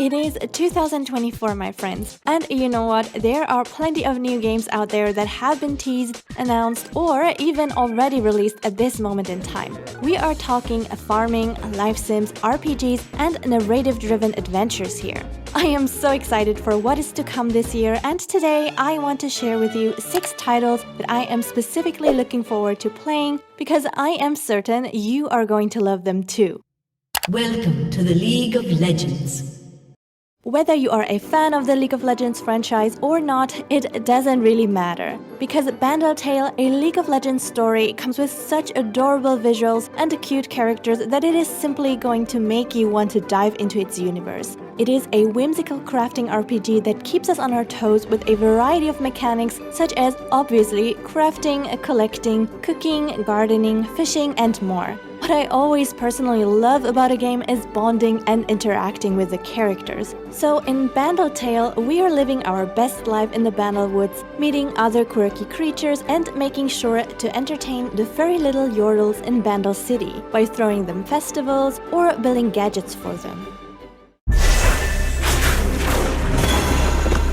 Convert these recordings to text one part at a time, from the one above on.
It is 2024, my friends, and you know what? There are plenty of new games out there that have been teased, announced, or even already released at this moment in time. We are talking farming, life sims, RPGs, and narrative-driven adventures here. I am so excited for what is to come this year, and today I want to share with you 6 titles that I am specifically looking forward to playing because I am certain you are going to love them too. Welcome to the League of Legends. Whether you are a fan of the League of Legends franchise or not, it doesn't really matter. Because Bandle Tale, a League of Legends story, comes with such adorable visuals and cute characters that it is simply going to make you want to dive into its universe. It is a whimsical crafting RPG that keeps us on our toes with a variety of mechanics such as, obviously, crafting, collecting, cooking, gardening, fishing, and more. What I always personally love about a game is bonding and interacting with the characters. So in Bandle Tale, we are living our best life in the Bandle Woods, meeting other quirky creatures and making sure to entertain the furry little yordles in Bandle City by throwing them festivals or building gadgets for them.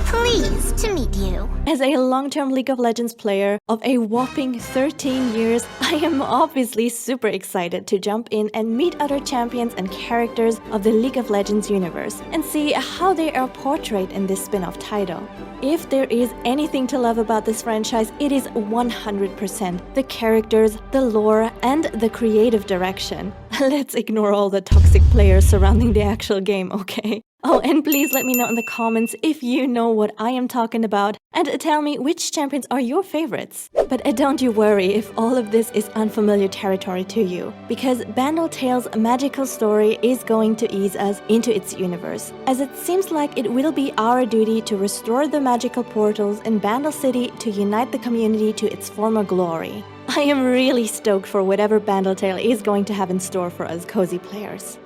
Pleased to meet you. As a long-term League of Legends player of a whopping 13 years, I am obviously super excited to jump in and meet other champions and characters of the League of Legends universe and see how they are portrayed in this spin-off title. If there is anything to love about this franchise, it is 100% the characters, the lore, and the creative direction. Let's ignore all the toxic players surrounding the actual game, okay? Oh, and please let me know in the comments if you know what I am talking about and tell me which champions are your favorites. But don't you worry if all of this is unfamiliar territory to you, because Bandle Tale's magical story is going to ease us into its universe, as it seems like it will be our duty to restore the magical portals in Bandle City to unite the community to its former glory. I am really stoked for whatever Bandle Tale is going to have in store for us cozy players.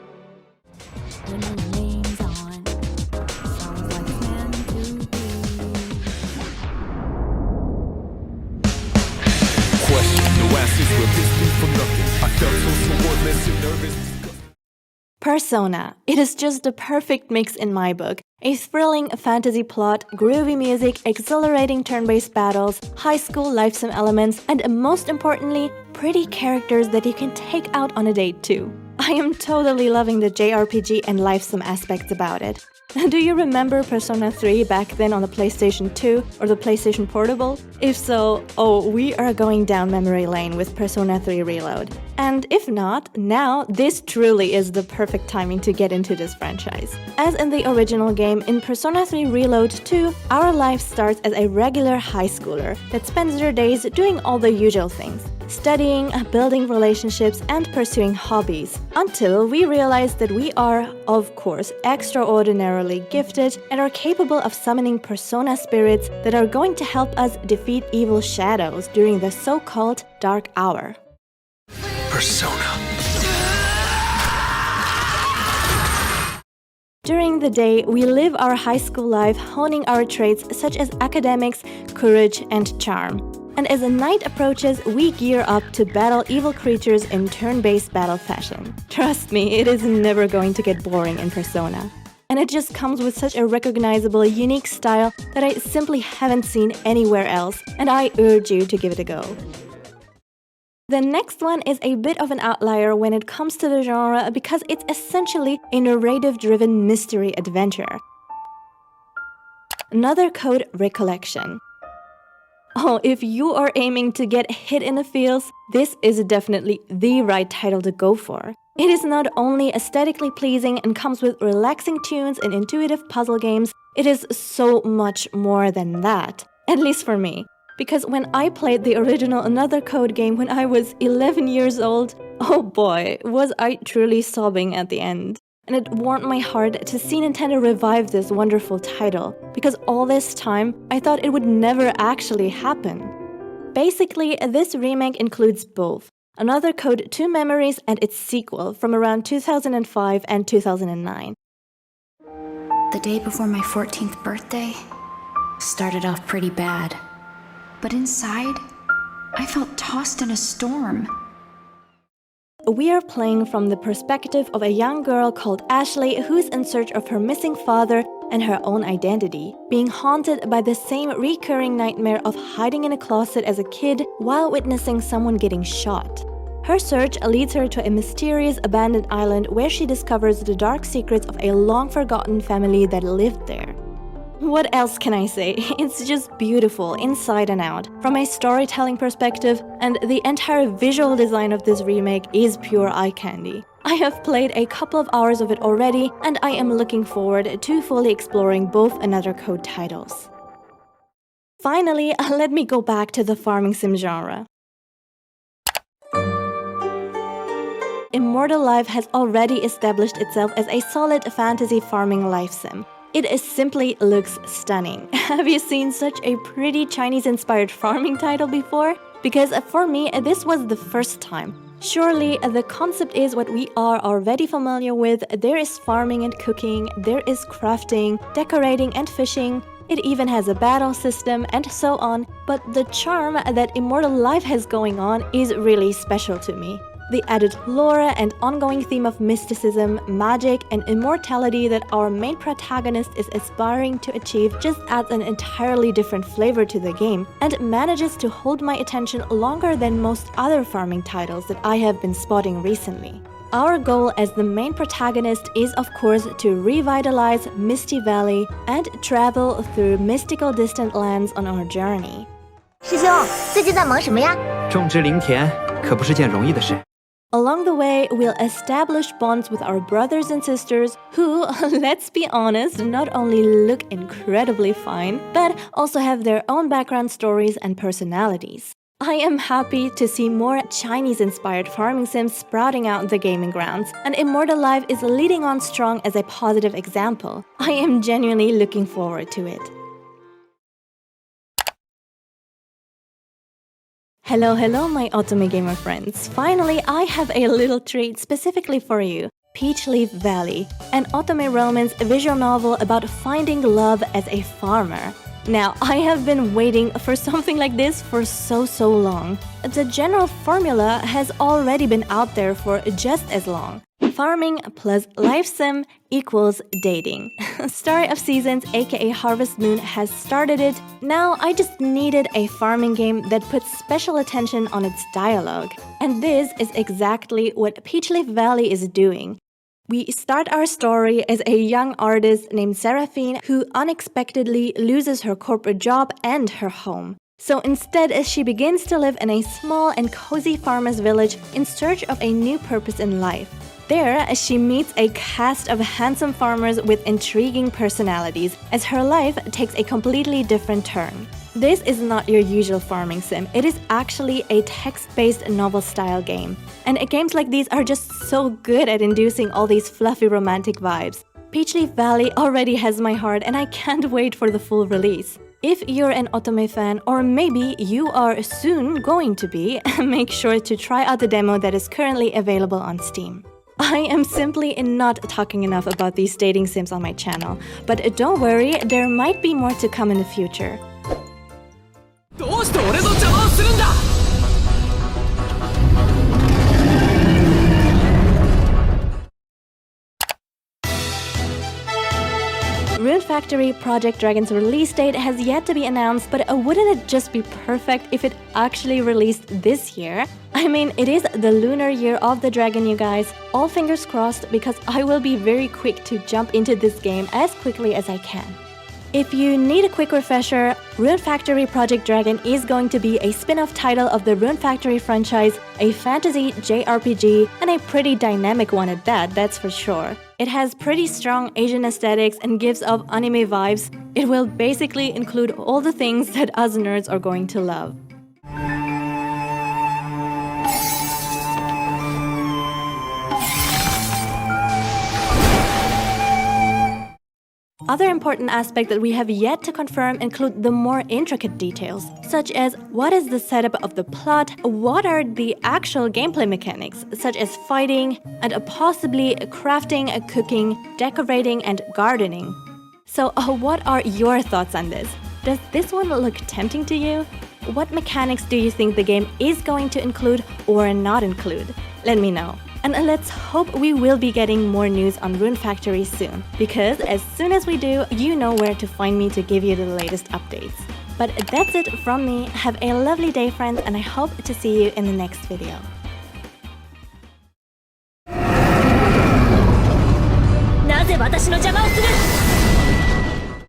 Persona. It is just the perfect mix in my book. A thrilling fantasy plot, groovy music, exhilarating turn-based battles, high school life sim elements, and most importantly, pretty characters that you can take out on a date too. I am totally loving the JRPG and life sim aspects about it. Do you remember Persona 3 back then on the PlayStation 2 or the PlayStation Portable? If so, oh, we are going down memory lane with Persona 3 Reload. And if not, now this truly is the perfect timing to get into this franchise. As in the original game, in Persona 3 Reload 2, our life starts as a regular high schooler that spends their days doing all the usual things. Studying, building relationships, and pursuing hobbies. Until we realize that we are, of course, extraordinarily gifted and are capable of summoning persona spirits that are going to help us defeat evil shadows during the so-called Dark Hour. Persona. During the day, we live our high school life honing our traits such as academics, courage, and charm. And as the night approaches, we gear up to battle evil creatures in turn-based battle fashion. Trust me, it is never going to get boring in Persona. And it just comes with such a recognizable, unique style that I simply haven't seen anywhere else, and I urge you to give it a go. The next one is a bit of an outlier when it comes to the genre because it's essentially a narrative-driven mystery adventure. Another Code Recollection. Oh, if you are aiming to get hit in the feels, this is definitely the right title to go for. It is not only aesthetically pleasing and comes with relaxing tunes and intuitive puzzle games, it is so much more than that. At least for me. Because when I played the original Another Code game when I was 11 years old, oh boy, was I truly sobbing at the end. And it warmed my heart to see Nintendo revive this wonderful title, because all this time, I thought it would never actually happen. Basically, this remake includes both Another Code 2 Memories and its sequel from around 2005 and 2009. The day before my 14th birthday started off pretty bad, but inside, I felt tossed in a storm. We are playing from the perspective of a young girl called Ashley who's in search of her missing father and her own identity, being haunted by the same recurring nightmare of hiding in a closet as a kid while witnessing someone getting shot. Her search leads her to a mysterious abandoned island where she discovers the dark secrets of a long-forgotten family that lived there. What else can I say? It's just beautiful inside and out. From a storytelling perspective, and the entire visual design of this remake is pure eye candy. I have played a couple of hours of it already, and I am looking forward to fully exploring both Another Code titles. Finally, let me go back to the farming sim genre. Immortal Life has already established itself as a solid fantasy farming life sim. It simply looks stunning. Have you seen such a pretty Chinese-inspired farming title before? Because for me, this was the first time. Surely, the concept is what we are already familiar with. There is farming and cooking, there is crafting, decorating and fishing. It even has a battle system and so on. But the charm that Immortal Life has going on is really special to me. The added lore and ongoing theme of mysticism, magic, and immortality that our main protagonist is aspiring to achieve just adds an entirely different flavor to the game and manages to hold my attention longer than most other farming titles that I have been spotting recently. Our goal as the main protagonist is, of course, to revitalize Misty Valley and travel through mystical distant lands on our journey. 师兄，最近在忙什么呀？种植林田可不是件容易的事。 Along the way, we'll establish bonds with our brothers and sisters who, let's be honest, not only look incredibly fine, but also have their own background stories and personalities. I am happy to see more Chinese-inspired farming sims sprouting out the gaming grounds, and Immortal Life is leading on strong as a positive example. I am genuinely looking forward to it. Hello, my Otome gamer friends. Finally, I have a little treat specifically for you. Peach Leaf Valley, an Otome romance visual novel about finding love as a farmer. Now, I have been waiting for something like this for so long. The general formula has already been out there for just as long. Farming plus life sim equals dating. Story of Seasons aka Harvest Moon has started it. Now I just needed a farming game that puts special attention on its dialogue. And this is exactly what Peach Leaf Valley is doing. We start our story as a young artist named Seraphine who unexpectedly loses her corporate job and her home. So instead, she begins to live in a small and cozy farmer's village in search of a new purpose in life. There, she meets a cast of handsome farmers with intriguing personalities as her life takes a completely different turn. This is not your usual farming sim, it is actually a text-based novel-style game. And games like these are just so good at inducing all these fluffy romantic vibes. Peach Leaf Valley already has my heart and I can't wait for the full release. If you're an Otome fan, or maybe you are soon going to be, make sure to try out the demo that is currently available on Steam. I am simply not talking enough about these dating sims on my channel, but don't worry, there might be more to come in the future. どうして俺の邪魔をするんだ Rune Factory Project Dragon's release date has yet to be announced, but wouldn't it just be perfect if it actually released this year? I mean, it is the lunar year of the dragon, you guys. All fingers crossed, because I will be very quick to jump into this game as quickly as I can. If you need a quick refresher, Rune Factory Project Dragon is going to be a spin-off title of the Rune Factory franchise, a fantasy JRPG, and a pretty dynamic one at that, that's for sure. It has pretty strong Asian aesthetics and gives off anime vibes. It will basically include all the things that us nerds are going to love. Other important aspects that we have yet to confirm include the more intricate details, such as what is the setup of the plot, what are the actual gameplay mechanics, such as fighting, and possibly crafting, cooking, decorating, and gardening. So what are your thoughts on this? Does this one look tempting to you? What mechanics do you think the game is going to include or not include? Let me know. And let's hope we will be getting more news on Rune Factory soon, because as soon as we do, you know where to find me to give you the latest updates. But that's it from me. Have a lovely day, friends, and I hope to see you in the next video. なぜ私の邪魔をする